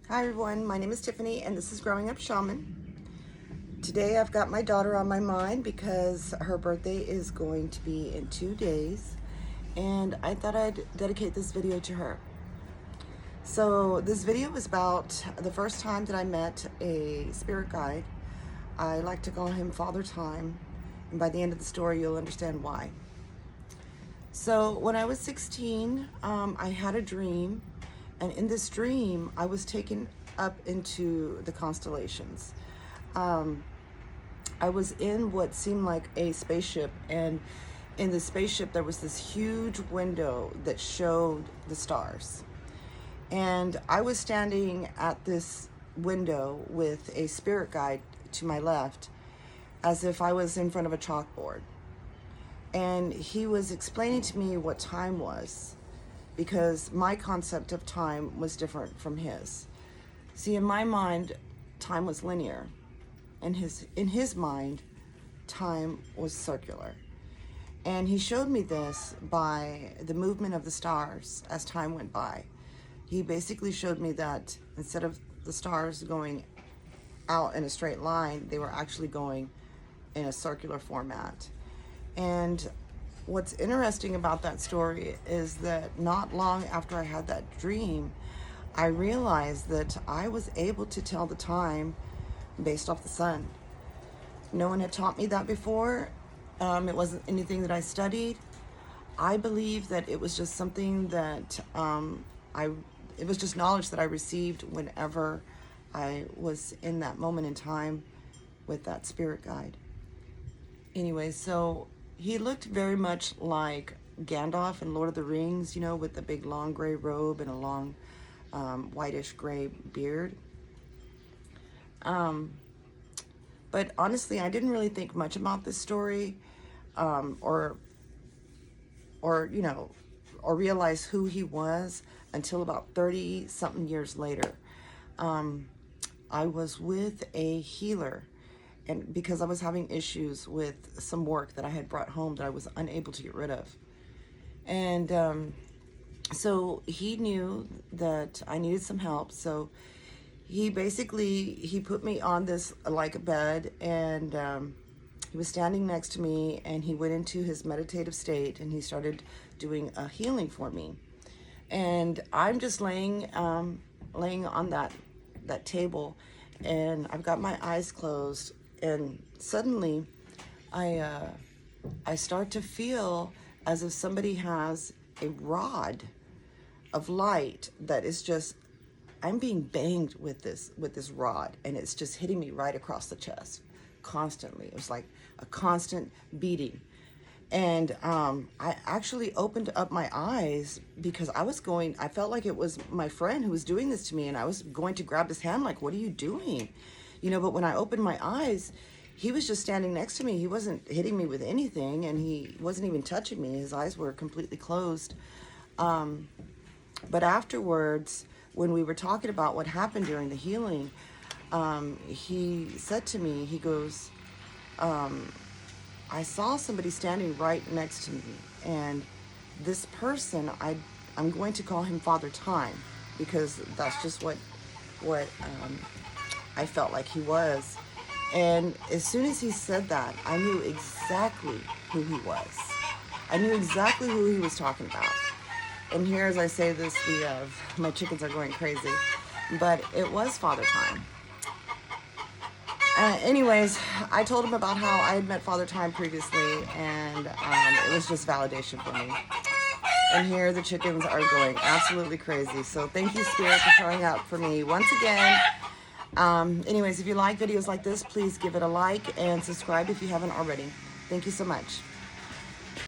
Hi everyone, my name is Tiffany and this is Growing Up Shaman. Today I've got my daughter on my mind because her birthday is going to be in 2 days and I thought I'd dedicate this video to her. So this video is about the first time that I met a spirit guide. I like to call him Father Time, and by the end of the story you'll understand why. So when I was 16, I had a dream, and in this dream, I was taken up into the constellations. I was in what seemed like a spaceship, and in the spaceship there was this huge window that showed the stars. And I was standing at this window with a spirit guide to my left, as if I was in front of a chalkboard. And he was explaining to me what time was, because my concept of time was different from his. See, in my mind, time was linear. In his mind, time was circular. And he showed me this by the movement of the stars as time went by. He basically showed me that instead of the stars going out in a straight line, they were actually going in a circular format. And what's interesting about that story is that not long after I had that dream, I realized that I was able to tell the time based off the sun. No one had taught me that before. It wasn't anything that I studied. I believe that it was just something that it was just knowledge that I received whenever I was in that moment in time with that spirit guide. Anyway, so he looked very much like Gandalf in Lord of the Rings, you know, with the big long gray robe and a long whitish gray beard. But honestly, I didn't really think much about this story, or realize who he was until about 30 something years later. I was with a healer, and because I was having issues with some work that I had brought home that I was unable to get rid of. And so he knew that I needed some help. So he put me on this like bed, and he was standing next to me, and he went into his meditative state and he started doing a healing for me. And I'm just laying on that table, and I've got my eyes closed, and suddenly I start to feel as if somebody has a rod of light that is just, I'm being banged with this rod, and it's just hitting me right across the chest constantly. It was like a constant beating. And I actually opened up my eyes because I felt like it was my friend who was doing this to me, and I was going to grab his hand like, what are you doing? You know, but when I opened my eyes, he was just standing next to me. He wasn't hitting me with anything, and he wasn't even touching me. His eyes were completely closed. But afterwards, when we were talking about what happened during the healing, he said to me, he goes, I saw somebody standing right next to me, and this person, I'm going to call him Father Time, because that's just what I felt like he was. And as soon as he said that, I knew exactly who he was. I knew exactly who he was talking about. And here, as I say this, my chickens are going crazy, but it was Father Time. Anyways, I told him about how I had met Father Time previously, and it was just validation for me. And here the chickens are going absolutely crazy. So thank you, Spirit, for showing up for me once again. Anyways, if you like videos like this, please give it a like and subscribe if you haven't already. Thank you so much.